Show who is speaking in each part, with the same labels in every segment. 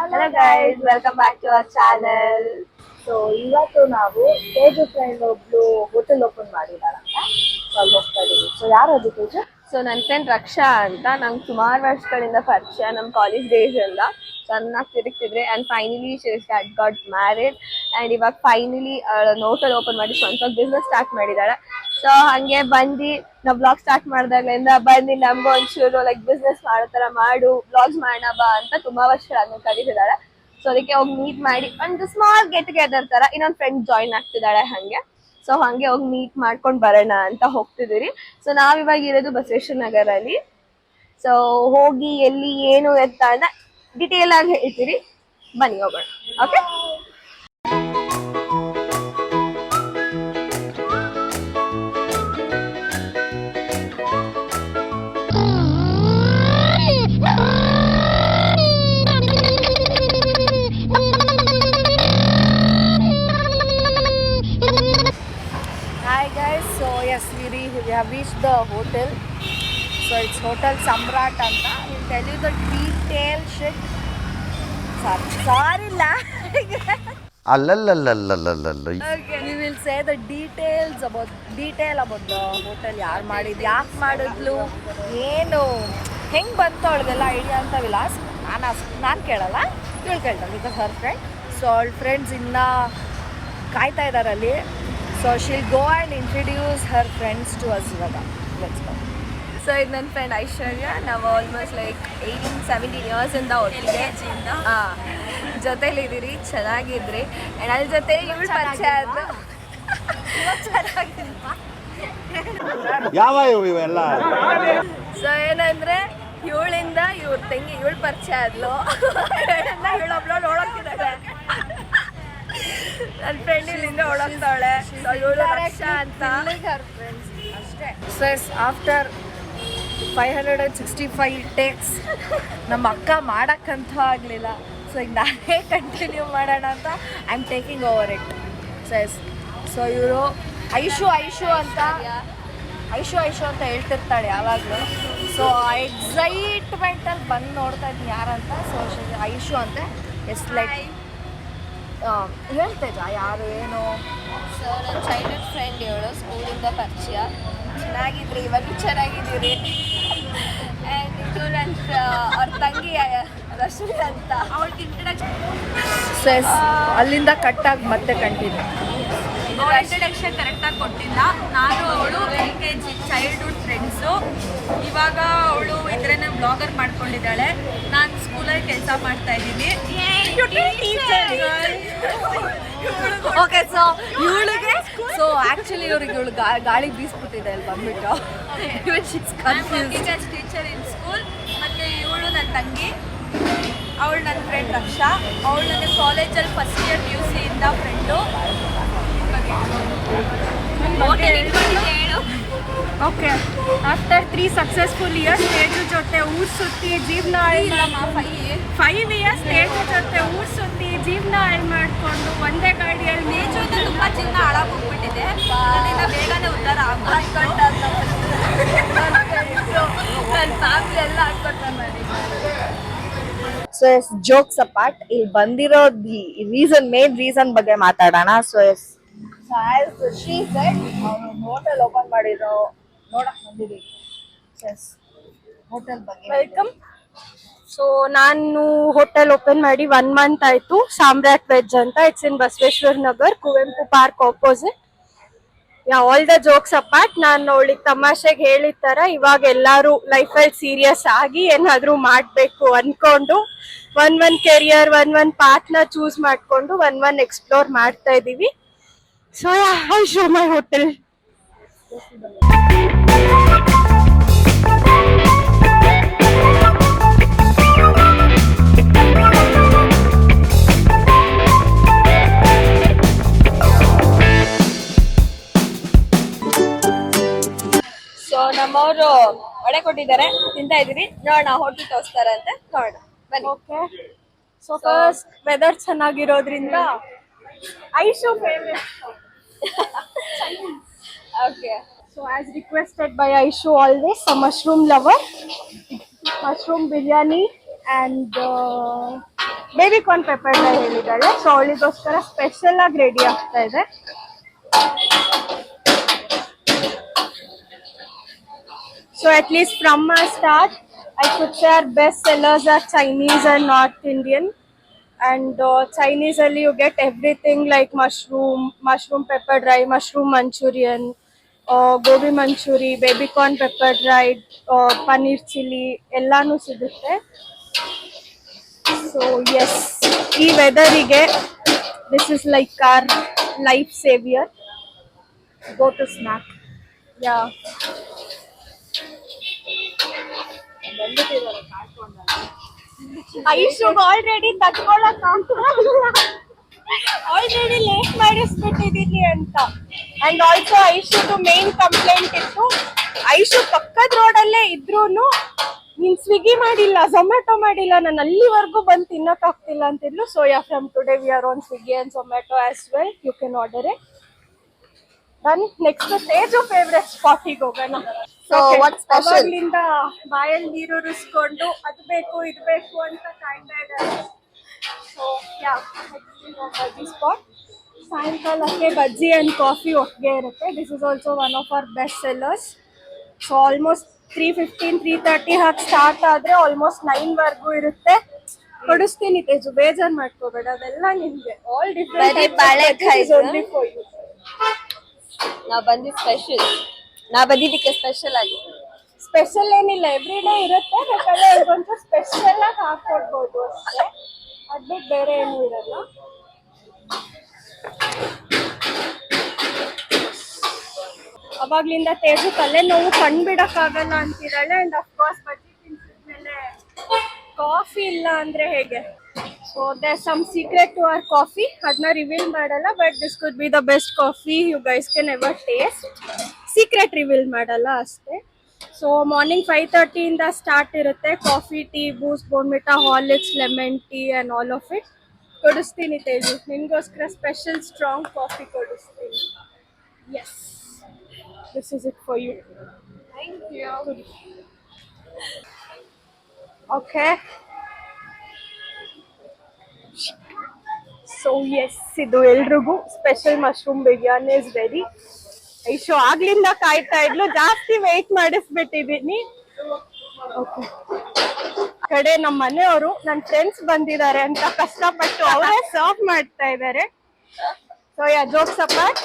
Speaker 1: Hello guys, welcome back to our channel.
Speaker 2: So ಇವತ್ತು ನಾವು Teju friend ಒಬ್ಳು ಹೋಟೆಲ್ ಓಪನ್ ಮಾಡಿದಾರಂತ ಅಲ್ಲಿ ಹೋಗ್ತಾ ಇದೀವಿ. ಸೊ ಯಾರದು ತೇಜು?
Speaker 1: ಸೊ ನನ್ನ ಫ್ರೆಂಡ್ ರಕ್ಷಾ ಅಂತ ನಂಗೆ ಸುಮಾರು ವರ್ಷಗಳಿಂದ ಪರಿಚಯ ನಮ್ಮ ಕಾಲೇಜ್ ಡೇಸ್ ಎಲ್ಲ ಚೆನ್ನಾಗಿ ತಿರುಗ್ತಿದ್ರೆ and finally she got married and ಇವಾಗ ಫೈನಲಿ ಹೋಟೆಲ್ ಓಪನ್ ಮಾಡಿ ಸ್ವಂತ ಬಿಸ್ನೆಸ್ ಸ್ಟಾರ್ಟ್ ಮಾಡಿದ್ದಾಳೆ. ಸೊ ಹಾಗೆ ಬಂದು ನಾವು ಬ್ಲಾಗ್ ಸ್ಟಾರ್ಟ್ ಮಾಡಿದಾಗಲಿಂದ ಬಂದು ನಮ್ಗೆ ಒಂಚೂರು ಲೈಕ್ ಬಿಸ್ನೆಸ್ ಮಾಡೋ ಥರ ಮಾಡು ಬ್ಲಾಗ್ಸ್ ಮಾಡೋಣ ಬಾ ಅಂತ ತುಂಬ ವರ್ಷಗಳಾದ್ಮೇಲೆ ಕರೀತಿದ್ದಾಳೆ. ಸೊ ಅದಕ್ಕೆ ಹೋಗಿ ಮೀಟ್ ಮಾಡಿ ಒಂದು ಸ್ಮಾಲ್ ಗೆಟ್ ಟುಗೆದರ್ ತರ ಇನ್ನೊಂದು ಫ್ರೆಂಡ್ ಜಾಯಿನ್ ಆಗ್ತಿದ್ದಾಳೆ ಹಂಗೆ. ಸೊ ಹಂಗೆ ಹೋಗಿ ಮೀಟ್ ಮಾಡ್ಕೊಂಡು ಬರೋಣ ಅಂತ ಹೋಗ್ತಿದ್ದೀರಿ. ಸೊ ನಾವಿವಾಗ ಇರೋದು ಬಸವೇಶ್ವರ ನಗರಲ್ಲಿ. ಸೊ ಹೋಗಿ ಎಲ್ಲಿ ಏನು ಎತ್ತ ಅಂತ ಡಿಟೇಲ್ ಆಗಿ ಹೇಳ್ತೀರಿ, ಬನ್ನಿ ಹೋಗೋಣ. Okay,
Speaker 2: Hi guys, so yes, we have reached the hotel. So it's Hotel Samrat anta. We'll tell you the detail shit. Sorry la. Okay, we will say the detail about the hotel. ಯಾರು ಮಾಡಿದ್ದು, ಯಾಕೆ ಮಾಡಿದ್ಲು, ಏನು ಹೆಂಗೆ ಬಂತು ಅವಳಿಗೆಲ್ಲ idea ಅಂತ ವಿಲಾಸ್ ನಾನು ಕೇಳಲ್ಲ, ಇವಳು ಕೇಳ್ತಾಳೆ ಬಿಕಾಸ್ ಹರ್ ಫ್ರೆಂಡ್. ಸೊ ಅವಳ ಫ್ರೆಂಡ್ಸ್ ಇನ್ನೂ ಕಾಯ್ತಾ ಇದ್ದಾರೆ ಅಲ್ಲಿ. So she'll go and introduce her friends to us ಇವಾಗ. Let's go.
Speaker 1: ಸೊ ಇದು ನನ್ನ ಫ್ರೆಂಡ್ ಐಶ್ವರ್ಯ. ನಾವು ಆಲ್ಮೋಸ್ಟ್ ಲೈಕ್ 18-17 ಇಯರ್ಸಿಂದ ಒಟ್ಟಿಗೆ ಜೊತೆಲಿದ್ದೀರಿ, ಚೆನ್ನಾಗಿದ್ರಿ. ಆ್ಯಂಡ್ ಅದ್ರ ಜೊತೆ ಇವಳು ಪರಿಚಯ ಆದ್ರು.
Speaker 3: ಯಾವ ಇವೆಲ್ಲ
Speaker 1: ಸೊ ಏನಂದ್ರೆ ಇವಳಿಂದ ಇವ್ರ ತಂಗಿ ಇವಳು ಪರಿಚಯ ಆದ್ಲು. ಇವಳು ಅಪ್ಲೋಡ್ ಓಡೋಗ್ತಿದ್ದಾಳೆ, ನನ್ನ ಫ್ರೆಂಡ್ ಇಲ್ಲಿಂದ ಓಡೋಗ್ತಾವಳೆ. ಸೊ ಇವಳು ರಕ್ಷಾ ಅಂತ.
Speaker 2: ಅಷ್ಟೇ. ಸೊ ಆಫ್ಟರ್ 565 ಟೇಕ್ಸ್ ನಮ್ಮ ಅಕ್ಕ ಮಾಡೋಕ್ಕಂತೂ ಆಗಲಿಲ್ಲ. ಸೊ ಈಗ ನಾನೇ ಕಂಟಿನ್ಯೂ ಮಾಡೋಣ ಅಂತ I am taking over it. So ಇವರು ಐಶು ಅಂತ ಹೇಳ್ತಿರ್ತಾಳೆ ಯಾವಾಗಲೂ. ಸೊ ಎಕ್ಸೈಟ್ಮೆಂಟಲ್ಲಿ ಬಂದು ನೋಡ್ತಾ ಇದ್ದೀನಿ ಯಾರಂತ. ಸೊ ಐಶು ಅಂತೆ. ಎಸ್ ಲೈಕ್ ಹೇಳ್ತೇಜ ಯಾರು ಏನು.
Speaker 1: ಸೊ ನನ್ನ ಚೈಲ್ಡ್ಹುಡ್ ಫ್ರೆಂಡ್ ಇವಳು, ಸ್ಕೂಲಿಂದ ಪರಿಚಯ. ಚೆನ್ನಾಗಿದ್ರಿ, ಇವಾಗಲೂ ಚೆನ್ನಾಗಿದ್ದೀರಿ. ಆ್ಯಂಡ್ ಇದು ನನ್ನ ಅವ್ರ ತಂಗಿ ರಶ್ಮಿ ಅಂತ, ಅವಳಿಗೆ ಇಂಟ್ರಡಕ್ಷನ್.
Speaker 2: ಸೊ ಅಲ್ಲಿಂದ ಕಟ್ಟಾಗಿ ಮತ್ತೆ ಕಂಟಿನ್ಯೂ.
Speaker 1: ಇಂಟ್ರಡಕ್ಷನ್ ಕರೆಕ್ಟಾಗಿ ಕೊಟ್ಟಿಲ್ಲ. ನಾನು ಅವಳು LKG ಚೈಲ್ಡ್ಹುಡ್ ಫ್ರೆಂಡ್ಸು. ಇವಾಗ ಅವಳು ಇದರನ್ನ ಬ್ಲಾಗರ್ ಮಾಡ್ಕೊಂಡಿದ್ದಾಳೆ. ನಾನು ಸ್ಕೂಲಲ್ಲಿ ಕೆಲಸ ಮಾಡ್ತಾ ಇದ್ದೀನಿ.
Speaker 2: ಓಕೆ, ಸೊ ಇವಳಿಗೆ ಸೊ ಆ್ಯಕ್ಚುಲಿ ಇವ್ರಿಗೆ ಇವಳು ಗಾಳಿ ಬೀಸ್ಬಿಟ್ಟಿದೆ ಅಲ್ಲಿ ಬಂದ್ಬಿಟ್ಟು.
Speaker 1: Teacher in school. ಮತ್ತು ಇವಳು ನನ್ನ ತಂಗಿ, ಅವಳು ನನ್ನ ಫ್ರೆಂಡ್ ರಕ್ಷಾ. ಅವಳು ನನ್ನ ಕಾಲೇಜಲ್ಲಿ ಫಸ್ಟ್ ಇಯರ್ PUC ಇಂದ friend.
Speaker 4: Okay, after 3 successful years Teju ಜೊತೆ ಊರು ಸುತ್ತಿ ಜೀವನ 5 ಇಯರ್ಸ್ ತೇಜು ಜೊತೆ ಊರು ಸುತ್ತಿ ಜೀವನ ಹಾಳು ಮಾಡಿಕೊಂಡು ಒಂದೇ ಗಾಡಿಯಲ್ಲಿ
Speaker 1: ತೇಜುಗೆ ತುಂಬ ಚಿನ್ನ ಹಾಳಾಗೋಗ್ಬಿಟ್ಟಿದೆ. ಅದರಿಂದ ಬೇಗನೆ ಉದ್ಧಾರ ಆಗ್ಕೊಂಡು ನನ್ನ ಫ್ಯಾಮಿಲಿ ಎಲ್ಲ ಹಾಕ್ಕೊಡ್ತಾರೆ ಮಾಡಿ.
Speaker 2: ಸೊ ಎಸ್ ಜೋಕ್ಸ್ ಅಪಾರ್ಟ್, ಇಲ್ಲಿ ಬಂದಿರೋ ಮೇನ್ ರೀಸನ್ ಬಗ್ಗೆ ಮಾತಾಡೋಣ. ಸೊ ಎಸ್ ಶಿ ಸೆಡ್ ಅವರು ಹೋಟೆಲ್ ಓಪನ್ ಮಾಡಿರೋ ನೋಡಕ್ ಬಂದಿದ್ದೀವಿ. ಎಸ್ ಹೋಟೆಲ್ ಬಗ್ಗೆ
Speaker 4: ವೆಲ್ಕಮ್. ಸೊ ನಾನು ಹೋಟೆಲ್ ಓಪನ್ ಮಾಡಿ 1 ಮಂತ್ ಆಯ್ತು. ಸಾಮ್ರಾಟ್ ವೆಜ್ ಅಂತ. It's in Basaveshwara Nagar, Kuvempu park opposite. All the jokes apart, ನಾನು ಅವಳಿಗೆ ತಮಾಷೆಗೆ ಹೇಳಿದ ಥರ ಇವಾಗ ಎಲ್ಲರೂ ಲೈಫಲ್ಲಿ ಸೀರಿಯಸ್ ಆಗಿ ಏನಾದರೂ ಮಾಡಬೇಕು ಅಂದ್ಕೊಂಡು ಒನ್ ಕೆರಿಯರ್ ಒನ್ ಪಾತ್ನ ಚೂಸ್ ಮಾಡಿಕೊಂಡು ಒನ್ ಎಕ್ಸ್ಪ್ಲೋರ್ ಮಾಡ್ತಾ ಇದ್ದೀವಿ. So I show my hotel.
Speaker 1: So ನಮ್ಮವರು ವಡೆ ಕೊಟ್ಟಿದ್ದಾರೆ, ತಿಂತಾ ಇದೀರಿ. ನೋಡೋಣ ಹೋಟೆಲ್ ತೋರಿಸ್ತಾರಂತೆ, ನೋಡೋಣ ಬನ್ನಿ.
Speaker 4: ಓಕೆ, ಸೊ ಫಸ್ಟ್ ವೆದರ್ ಚೆನ್ನಾಗಿರೋದ್ರಿಂದ Aishu favourite.
Speaker 1: Okay,
Speaker 4: So as requested by Aishu always, a mushroom lover, mushroom biryani and baby corn pepper dry ಹೇಳಿದ್ದಾಳೆ. ಸೊ ಅವಳಿಗೋಸ್ಕರ ಸ್ಪೆಷಲ್ ಆಗಿ ರೆಡಿ ಆಗ್ತಾ ಇದೆ. So at least from our start, I could say our best sellers are Chinese and North Indian. And Chinese only you get everything like mushroom pepper dry, mushroom Manchurian, gobi manchuri, baby corn pepper dry, paneer chili, ellanu sigutte. So yes, ee weather ige this is like our life savior. Go to snack. Yeah. ಐಶುಗ್ already ತಡ್ಕೊಳಕ್ already late ಮಾಡಿಸ್ಬಿಟ್ಟಿದೀನಿ ಅಂತ. And also ಐಶುದು main complaint ಇತ್ತು, ಐಶು ಪಕ್ಕದ ರೋಡಲ್ಲೇ ಇದ್ರೂನು ನೀನ್ ಸ್ವಿಗ್ಗಿ ಮಾಡಿಲ್ಲ, Zomato ಮಾಡಿಲ್ಲ, ನಾನು ಅಲ್ಲಿವರೆಗೂ ಬಂದು ತಿನ್ನಕ್ ಆಗ್ತಿಲ್ಲ ಅಂತಿದ್ಲು. So yeah from today we are on Swiggy and Zomato as well. You can order it. ನಾನು ನೆಕ್ಸ್ಟ್ ತೇಜು ಫೇವ್ರೆಟ್ ಸ್ಪಾಟಿಗೆ ಹೋಗೋಣ.
Speaker 1: So what's special?
Speaker 4: ಅವಾಗ್ಲಿಂದ ಬಾಯಲ್ಲಿ ನೀರು ಉರಿಸ್ಕೊಂಡು ಅದು ಬೇಕು ಇದು ಬೇಕು ಅಂತ ಕಾಯ್ತಾ ಇದ್ದಾರೆ. So yeah bajji spot. ಸಾಯಂಕಾಲಕ್ಕೆ ಬಜ್ಜಿ ಅಂಡ್ ಕಾಫಿ ಒಟ್ಟಿಗೆ ಇರುತ್ತೆ. This is also one of our best sellers. So almost 3:15 3:30 ಹಾಗೆ ಸ್ಟಾರ್ಟ್ ಆದರೆ ಆಲ್ಮೋಸ್ಟ್ 9ವರೆಗೂ ಇರುತ್ತೆ. ಕೊಡಿಸ್ತೀನಿ ತೇಜು, ಬೇಜಾರು ಮಾಡ್ಕೋಬೇಡ, ಅದೆಲ್ಲ ನಿಮಗೆ ಆಲ್ ಡಿಫ್ರೆಂಟ್.
Speaker 1: ನಾವ್ ಬಂದಿದ್ ಸ್ಪೆಷಲ್, ನಾವ್ ಬಂದಿದ್ದಕ್ಕೆ ಸ್ಪೆಷಲ್ ಆಗಿ.
Speaker 4: ಸ್ಪೆಷಲ್ ಏನಿಲ್ಲ, ಎವ್ರಿ ಡೇ ಇರುತ್ತೆ. ಬೇಕಾದ್ರೆ ಒಂಚೂರು ಸ್ಪೆಷಲ್ ಆಗಿ ಹಾಕೊಡ್ಬೋದು ಅಷ್ಟೇ, ಅದ್ ಬಿಟ್ಟು ಬೇರೆ ಏನು ಇರಲ್ಲ. ಅವಾಗ್ಲಿಂದ ತೇಜು ತಲೆ ನೋವು ಕಂಡ್ಬಿಡಕ್ಕಾಗಲ್ಲ ಅಂತಿದ್ದಾಳೆ. ಅಂಡ್ ಅಫ್ಕೋರ್ಸ್ ಬಜ್ಜಿ ತಿನ್ಸಿದ್ಮೇಲೆ ಕಾಫಿ ಇಲ್ಲ ಅಂದ್ರೆ ಹೇಗೆ. So there some secret to our coffee, ಅದನ್ನ ರಿವೀಲ್ ಮಾಡಲ್ಲ. But this could be the best coffee you guys can ever taste. Secret reveal ಮಾಡಲ್ಲ ಅಷ್ಟೇ. ಸೊ ಮಾರ್ನಿಂಗ್ 5:30 ಇಂದ ಸ್ಟಾರ್ಟ್ ಇರುತ್ತೆ. Coffee, tea, Boost, Bournvita, Horlicks, lemon tea and all of it. ಕೊಡಿಸ್ತೀನಿ ತೇಜು, ನಿನ್ಗೋಸ್ಕರ special strong coffee ಕೊಡಿಸ್ತೀನಿ. Yes, this is it for you. Thank you. Okay, so yes, ಇದು ಎಲ್ರಿಗೂ special mushroom biryani is ready. Aishu ಆಗ್ಲಿಂದ ಕಾಯ್ತಾ ಇದ್ಲು, ಜಾಸ್ತಿ ವೆಯ್ಟ್ ಮಾಡಿಸ್ಬಿಟ್ಟಿದೀನಿ. ಓಕೆ, ಕಡೆ ನಮ್ಮ ಮನೆಯವರು ನನ್ನ ಫ್ರೆಂಡ್ಸ್ ಬಂದಿದ್ದಾರೆ ಅಂತ ಕಷ್ಟಪಟ್ಟು ಅವರೇ ಸರ್ವ್ ಮಾಡ್ತಾ ಇದ್ದಾರೆ. So yeah, jokes apart,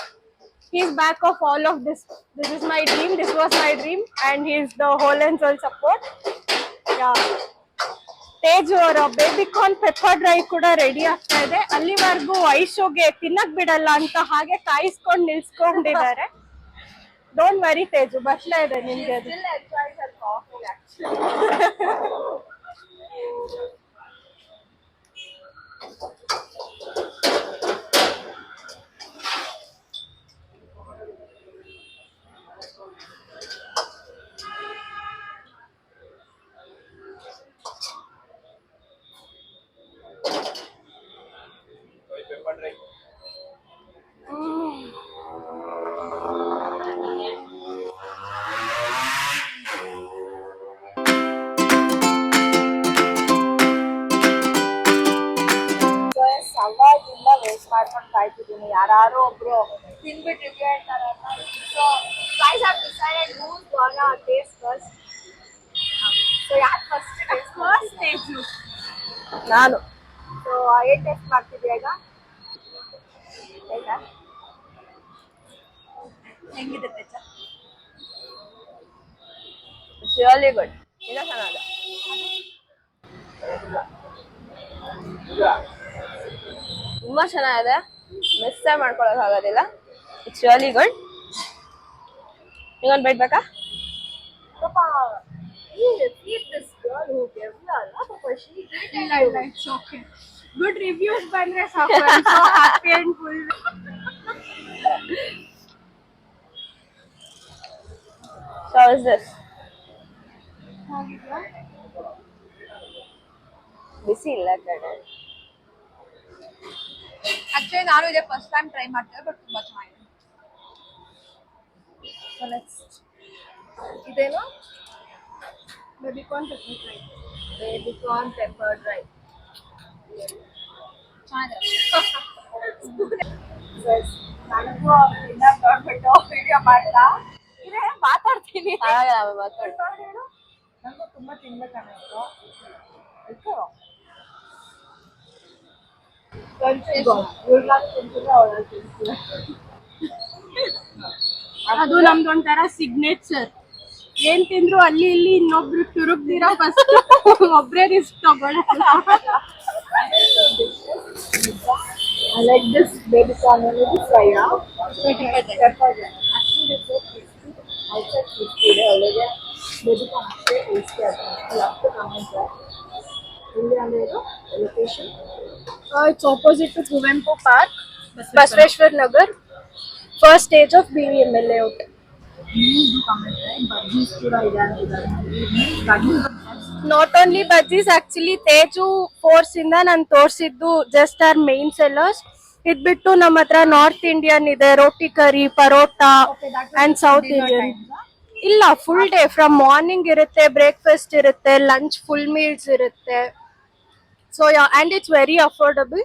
Speaker 4: he is back of all of this. This is my dream, this was my dream, and he is the whole and soul support. Yeah. Teju ಅವರ ಬೇಬಿ ಕಾರ್ನ್ ಪೆಪ್ಪರ್ ಡ್ರೈ ಕೂಡ ready ಆಗ್ತಾ ಇದೆ. ಅಲ್ಲಿವರೆಗೂ ಐಶುಗೆ ತಿನ್ನಕ್ ಬಿಡಲ್ಲ ಅಂತ ಹಾಗೆ ಕಾಯಿಸ್ಕೊಂಡು ನಿಲ್ಸ್ಕೊಂಡಿದ್ದಾರೆ. Don't worry Teju, ಬರ್ತಾ ಇದೆ ನಿಮ್ಗೆ ಅದು.
Speaker 2: ಅವಾಗಿಂದ ವೇಸ್ಟ್ ಮಾಡ್ಕೊಂಡು ಕಾಯ್ತಿದ್ದೀನಿ, ಯಾರು ಒಬ್ರು ತಿನ್ಬಿಟ್ಟು ರಿವ್ಯೂ ಹೇಳ್ತಾರೆ. So guys have decided who's gonna taste first. So ಯಾರು ಫಸ್ಟ್ ತೇಜು?
Speaker 1: ನಾನು.
Speaker 2: ಸೊ ಏನ್ ಟೇಸ್ಟ್ ಮಾಡ್ತಿದ್ವಿ ಈಗ? ಹೆಂಗಿದೆ ತೇಜ?
Speaker 1: It's really good. ಇದು ಚೆನ್ನಾಗಿದೆ, ತುಂಬಾ ಚೆನ್ನಾಗಿದೆ, ಮಿಸ್ಸೇ ಮಾಡ್ಕೊಳಕ್ ಆಗೋದಿಲ್ಲ. It's really good. ನಿಗೊಂದು ಬೇಡ ಬೇಕಾ?
Speaker 4: ಗುಡ್ ರಿವ್ಯೂಸ್ ಬಂದ್ರೆ ಸಾಕು. Happy and full.
Speaker 1: So how is this? ಬಿಸಿ ಇಲ್ಲ ಕಡೆ.
Speaker 2: ಆಕ್ಚುಲಿ ನಾನು ಇದೇ ಫಸ್ಟ್ ಟೈಮ್ ಟ್ರೈ ಮಾಡ್ತೇವೆ, ಬಟ್ ತುಂಬಾ ಚೆನ್ನಾಗಿದೆ. ಇದೇನು?
Speaker 4: Baby corn pepper dry.
Speaker 2: Baby corn pepper dry. ನನಗೂ ನೋಡ್ಬಿಟ್ಟು ವಿಡಿಯೋ ಮಾಡ್ತಾ ಮಾತಾಡ್ತೀನಿ. ನಂಗೂ ತುಂಬಾ ತಿನ್ಬೇಕನ್ನಿಸ್ತು.
Speaker 4: ಅದು ನಮ್ದೊಂಥರ ಸಿಗ್ನೇಚರ್. ಏನ್ ತಿಂದ್ರು ಅಲ್ಲಿ ಇಲ್ಲಿ ಇನ್ನೊಬ್ರು ತುರುಗ್ದಿರಾ ಫಸ್ಟ್ ಒಬ್ರೇ ರಿಸ್ಕ್ ತಗೊಳ್ಳಲ್ಲ.
Speaker 2: I like this baby corn and this fry. Outside crispy ಒಳಗೆ baby corn ಅಷ್ಟೇ tasty ಆಗುತ್ತೆ. Love to comment there. ಇಲ್ಲಿ ಅಂದ್ರೆ location
Speaker 4: It's opposite to Kuvempu Park, Basveshwar Nagar, first stage of BVML layout.
Speaker 2: ಇದು comment ಬಜ್ಜೀಸ್ ಕೂಡ ಇದೆ ಅಂತಿದ್ದಾರೆ.
Speaker 4: Not only bhajis, actually Teju Force ಇಂದ ನಾನು ತೋರಿಸಿದ್ದು ಜಸ್ಟ್ ಆರ್ ಮೇನ್ ಸೆಲ್ಲರ್ಸ್. ಇದ್ ಬಿಟ್ಟು ನಮ್ಮ ಹತ್ರ ನಾರ್ತ್ ಇಂಡಿಯನ್ ಇದೆ, roti curry, parotta and south Indian. ಇಲ್ಲ, ಫುಲ್ ಡೇ ಫ್ರಮ್ ಮಾರ್ನಿಂಗ್ ಇರುತ್ತೆ, ಬ್ರೇಕ್ಫಾಸ್ಟ್ ಇರುತ್ತೆ, ಲಂಚ್ ಫುಲ್ ಮೀಲ್ಸ್ ಇರುತ್ತೆ. So and it's very affordable.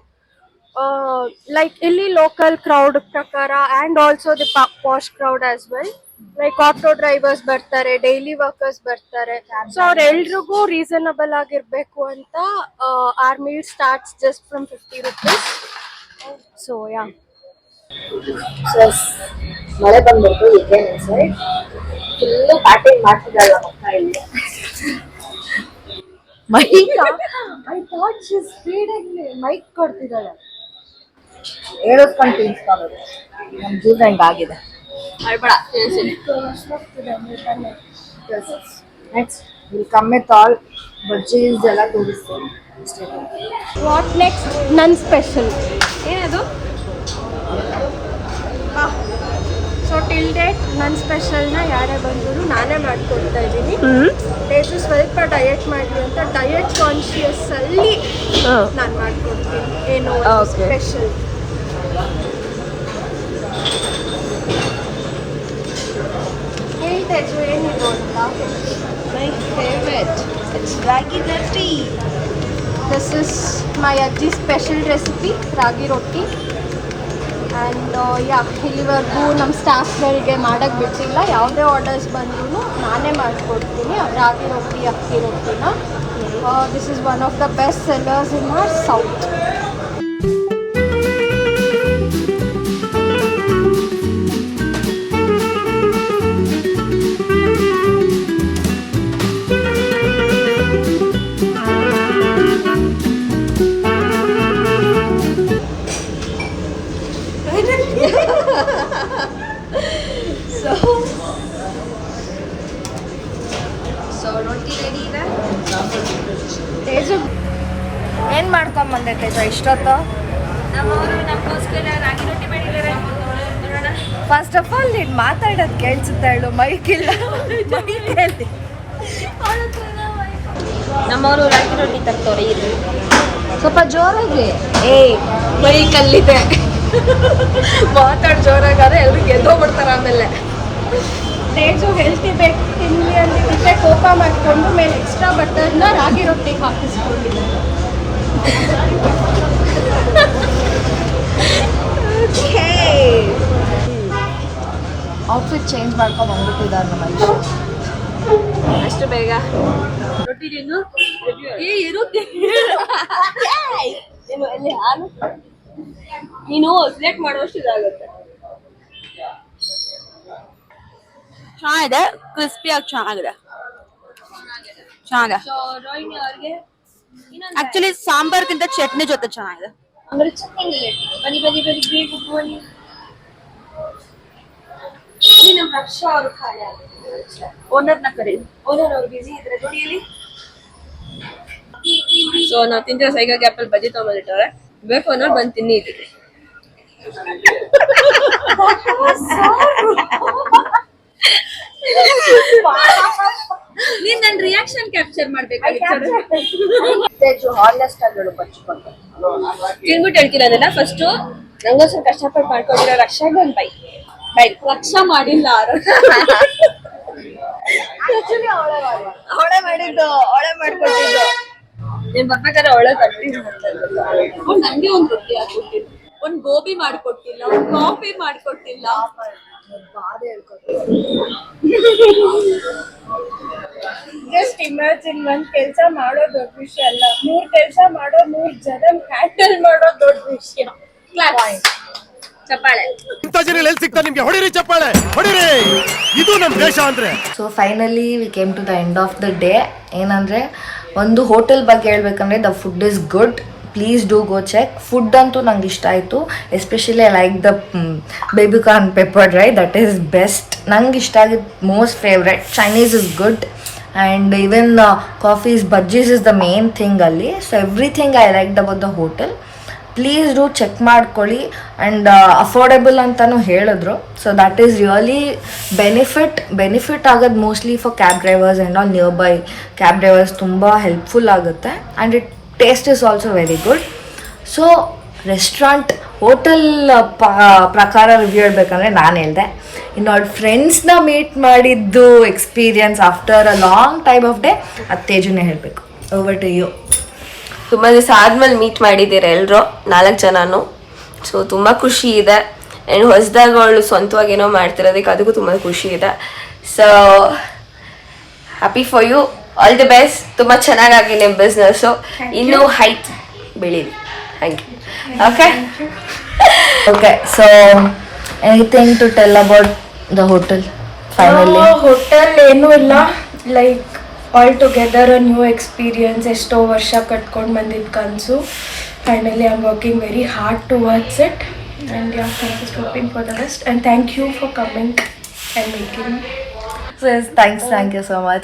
Speaker 4: Like ಇಲ್ಲಿ ಲೋಕಲ್ ಕ್ರೌಡ್ ಪ್ರಕಾರ and also the posh crowd as well. Like auto drivers ಬರ್ತಾರೆ, daily workers ಬರ್ತಾರೆ. So ಅವ್ರೆಲ್ರಿಗೂ ರೀಸನಬಲ್ ಆಗಿರ್ಬೇಕು ಅಂತ our meal starts just from 50 rupees. So ya,
Speaker 2: ಮಳೆ ಬಂದ್ಬಿಟ್ಟು ವೀಕೆಂಡ್ ಸೈಡ್ ಫುಲ್ಲು ಪ್ಯಾಕಿಂಗ್ ಮಾಡ್ತಿದ್ದಾಳೆ ಮಕ್ಕ ಇಲ್ಲಿ. Mic I thought she is feeding mic ಕೊಡ್ತಿದ್ದಾಳೆ. ಹೇಳಿಸ್ಕೊಂಡು ತಿನ್ಸ್ಕೋಬೇಕು. ನಮ್ಮ ಜೀವನ ಹಿಂಗಾಗಿದೆ. Next will come with all bajjis ಎಲ್ಲ ತೋರಿಸ್ತೀನಿ.
Speaker 4: What next? ನನ್ ಸ್ಪೆಷಲ್
Speaker 1: ಏನದು?
Speaker 4: ಸೊ ಟಿಲ್ ಡೇಟ್ ನನ್ನ ಸ್ಪೆಷಲ್ನ ಯಾರೇ ಬಂದರೂ ನಾನೇ ಮಾಡ್ಕೊಡ್ತಾ ಇದ್ದೀನಿ. ಟೇಸ್ಟು ಸ್ವಲ್ಪ ಡಯಟ್ ಮಾಡಿ ಅಂತ ಡಯಟ್ ಕಾನ್ಶಿಯಸ್ ಅಲ್ಲಿ ನಾನು ಮಾಡ್ಕೊಡ್ತೀನಿ. ಏನು ಸ್ಪೆಷಲ್ ಹೇಳ್ತೇಜು ಏನಿದು ಅಂತ.
Speaker 2: ಮೈ ಫೇವ್ರೆಟ್ ಇಟ್ಸ್ ರಾಗಿ ರೊಟ್ಟಿ.
Speaker 4: ದಿಸ್ ಇಸ್ ಮೈ ಅಜ್ಜಿ ಸ್ಪೆಷಲ್ ರೆಸಿಪಿ, ರಾಗಿ ರೊಟ್ಟಿ. ಆ್ಯಂಡ್ ಯಾ, ಇಲ್ಲಿವರೆಗೂ ನಮ್ಮ ಸ್ಟಾಫ್ಗಳಿಗೆ ಮಾಡೋಕ್ಕೆ ಬಿಟ್ಟಿಲ್ಲ. ಯಾವುದೇ ಆರ್ಡರ್ಸ್ ಬಂದ್ರೂ ನಾನೇ ಮಾಡಿಕೊಡ್ತೀನಿ ರಾಗಿ ರೊಟ್ಟಿ, ಅಕ್ಕಿ ರೊಟ್ಟಿನ. This is one of the best sellers in our south.
Speaker 2: So ರೊಟ್ಟಿ ರೆಡಿ ಇದೆ.
Speaker 4: ತೇಜು
Speaker 2: ಏನು ಮಾಡ್ಕೊಂಬಂದೆ ತೇಜ ಇಷ್ಟೊತ್ತು?
Speaker 1: ನಮ್ಮವರು ನಮಗೋಸ್ಕರ ರಾಗಿ ರೊಟ್ಟಿ ಮಾಡಿದ್ದಾರೆ.
Speaker 2: ಫಸ್ಟ್ ಆಫ್ ಆಲ್ ನೀನು ಮಾತಾಡೋದು ಕೇಳಿಸುತ್ತೆ ಹೇಳು, ಮೈಕ್ ಇಲ್ಲ. ಮೈಕಲ್ಲಿ
Speaker 1: ನಮ್ಮವರು ರಾಗಿ ರೊಟ್ಟಿ ತರ್ತವ್ರೆ. ಇದು
Speaker 2: ಸ್ವಲ್ಪ ಜೋರಾಗಿ.
Speaker 1: ಮೈಕಲ್ಲಿದೆ ಮಾತಾಡ್ ಜೋರಾಗಾದ್ರೆ ಎಲ್ರು ಗೆದ್ದೋಗ್ಬಿಡ್ತಾರೆ ಆಮೇಲೆ.
Speaker 4: ತೇಜು ಹೆಲ್ತಿ ಬೇಕು ತಿನ್ನಲಿ ಅಂದಿದ್ದಕ್ಕೆ ಕೋಪ ಮಾಡಿಕೊಂಡು ಮೇಲೆ ಎಕ್ಸ್ಟ್ರಾ ಬಟರ್ನ ರಾಗಿ ರೊಟ್ಟಿಗೆ ಹಾಕಿಸ್ಕೊಂಡಿದ್ದೆ.
Speaker 2: ಔಟ್ಫಿಟ್ ಚೇಂಜ್ ಮಾಡ್ಕೊಂಡು ಬಂದ್ಬಿಟ್ಟಿದ್ದಾರೆ ನಮ್ಮ
Speaker 1: ಅಷ್ಟು ಬೇಗ
Speaker 4: ರೊಟ್ಟಿ ತಿನ್ನು.
Speaker 1: ನೀನು ಸೆಲೆಕ್ಟ್ ಮಾಡುವಷ್ಟು ಇದಾಗುತ್ತೆ. ಚೆನ್ನಾಗಿದೆ, ಕ್ರಿಸ್ಪಿಯಾಗಿ ಚೆನ್ನಾಗಿದೆ. ರೋಹಿಣಿ ಅವ್ರಿಗೆ ಆಕ್ಚುಲಿ ಸಾಂಬಾರ್ಗಿಂತ ಚಟ್ನಿ ಜೊತೆ ಚೆನ್ನಾಗಿದೆ. ಅಂದ್ರೆ ಚಟ್ನಿ ಬನ್ನಿ ಬನ್ನಿ ಬನ್ನಿ ಬೇಗ ಬನ್ನಿ. ನಮ್ಮ ರಕ್ಷ ಅವರು ಖಾಲಿ ಓನರ್ನ ಕರೀ. ಓನರ್ ಅವ್ರು ಬಿಸಿ ಇದ್ರೆ ದುಡಿಯಲಿ. ಸೊ ನಾವು ತಿಂತಿರೋ ಸೈಗಾ ಗ್ಯಾಪಲ್ಲಿ ಬಜ್ಜಿ ತಗೊಂಡ್ಬಂದಿಟ್ಟವ್ರೆ. ಬೇಕು ಅನ್ನೋರು ಬಂದು ತಿನ್ನಿ ಇದ್ದೀವಿ. ನೀನ್ ನನ್ನ ರಿಯಾಕ್ಷನ್ ಕ್ಯಾಪ್ಚರ್ ಮಾಡ್ಬೇಕಾಗಿತ್ತು.
Speaker 2: ಹಾನೆಸ್ಟ್ ಆಗಿ ಬಚ್ಚಿಕೊಂಡು
Speaker 1: ತಿನ್ಬಿಟ್ಟು ಹೇಳ್ತೀರಲ್ಲ, ಫಸ್ಟ್ ನಂಗೋಸ್ಕರ ಕಷ್ಟಪಟ್ಟು ಮಾಡ್ಕೊಂಡಿರೋ ರಕ್ಷಾಗೆ ಒಂದು ಬೈ ಬೈ. ರಕ್ಷಾ ಮಾಡಿಲ್ಲ, ಅವಳೆ ಮಾಡಿದ್ದು, ಅವಳೆ ಮಾಡ್ಕೊಟ್ಟಿದ್ದು. ನೀನ್ ಬರ್ಬೇಕಾದ್ರೆ ಒಳ್ಳೆ ಕಟ್ಟಿ ನಂಗೆ ಒಂದ್ ರೊಟ್ಟಿ ಹಾಕೊಟ್ಟಿಲ್ಲ, ಒಂದ್ ಗೋಬಿ ಮಾಡ್ಕೊಟ್ಟಿಲ್ಲ, ಒಂದ್ ಕಾಫಿ ಮಾಡ್ಕೊಟ್ಟಿಲ್ಲ.
Speaker 4: ಜಸ್ಟ್ ಇಮ್ಯಾಜಿನ್, ಒಂದ್ ಕೆಲ್ಸ ಮಾಡೋ ದೊಡ್ಡ ವಿಷಯ ಅಲ್ಲ, 3 ಕೆಲ್ಸ ಮಾಡೋ 3 ಜನ ಹ್ಯಾಂಡಲ್ ಮಾಡೋ ದೊಡ್ಡ ವಿಷಯ.
Speaker 1: ಚಪ್ಪಾಳೆ.
Speaker 3: ಇಂಥ ಜನ ಎಲ್ಲಿ ಸಿಗ್ತಾರೆ ನಿಮ್ಗೆ? ಹೊಡಿರಿ ಚಪ್ಪಾಳೆ, ಹೊಡಿರಿ. ಇದು ನಮ್ ದೇಶ ಅಂದ್ರೆ.
Speaker 2: So finally we came to the end of the day. ಏನಂದರೆ ಒಂದು ಹೋಟೆಲ್ ಬಗ್ಗೆ ಹೇಳ್ಬೇಕಂದ್ರೆ the food is good, please do go check. Food ಅಂತೂ ನಂಗೆ ಇಷ್ಟ ಆಯಿತು. Especially I like the baby corn pepper dry, that is best. ನಂಗೆ ಇಷ್ಟ ಆಗಿದ್ದು most favourite. Chinese is good and even coffees bajjis is the main thing ಅಲ್ಲಿ. So everything I liked about the hotel. Please do check ಮಾಡ್ಕೊಳ್ಳಿ. And affordable ಅಂತಲೂ ಹೇಳಿದ್ರು. So that is really benefit ಆಗೋದು mostly for cab drivers and all nearby cab drivers ತುಂಬ helpful ಆಗುತ್ತೆ. And it taste is also very good. So restaurant hotel ಪ್ರಕಾರ review ಹೇಳ್ಬೇಕಂದ್ರೆ ನಾನು ಹೇಳಿದೆ. ಇನ್ನು ಅವ್ರ ಫ್ರೆಂಡ್ಸ್ನ ಮೀಟ್ ಮಾಡಿದ್ದು experience after a long time of day ಅದು ತೇಜುನೇ ಹೇಳಬೇಕು. Over to you.
Speaker 1: ತುಂಬ ದಿವಸ ಆದ್ಮೇಲೆ ಮೀಟ್ ಮಾಡಿದ್ದೀರ ಎಲ್ಲರೂ 4 ಜನನು. ಸೊ ತುಂಬ ಖುಷಿ ಇದೆ. ಆ್ಯಂಡ್ ಹೊಸದಾಗ ಅವಳು ಸ್ವಂತವಾಗಿ ಏನೋ ಮಾಡ್ತಿರೋದಕ್ಕೆ ಅದಕ್ಕೂ ತುಂಬ ಖುಷಿ ಇದೆ. So happy for you, all the best. ತುಂಬ ಚೆನ್ನಾಗಾಗಿ ನಿಮ್ಮ ಬಿಸ್ನೆಸ್ಸು ಇನ್ನೂ ಹೈಟ್ ಬೆಳೀಲಿ. Thank you.
Speaker 2: Okay, so anything to tell about the hotel finally?
Speaker 4: Hotel ಏನೂ ಇಲ್ಲ, like all together a new experience. ಎಷ್ಟೋ ವರ್ಷ ಕಟ್ಕೊಂಡು ಬಂದಿದ್ದು ಕನಸು. Finally I am working very hard towards it. And ya, just hoping for the best. And thank you for coming and making.
Speaker 2: So yes, thank you so much.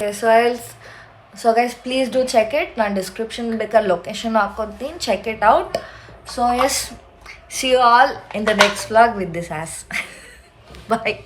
Speaker 2: So guys, please do check it. ನಾನು description ಬೇಕಾದ್ರೆ location ಹಾಕೋತೀನಿ, check it out. So yes, see you all in the next vlog with this ass. Bye.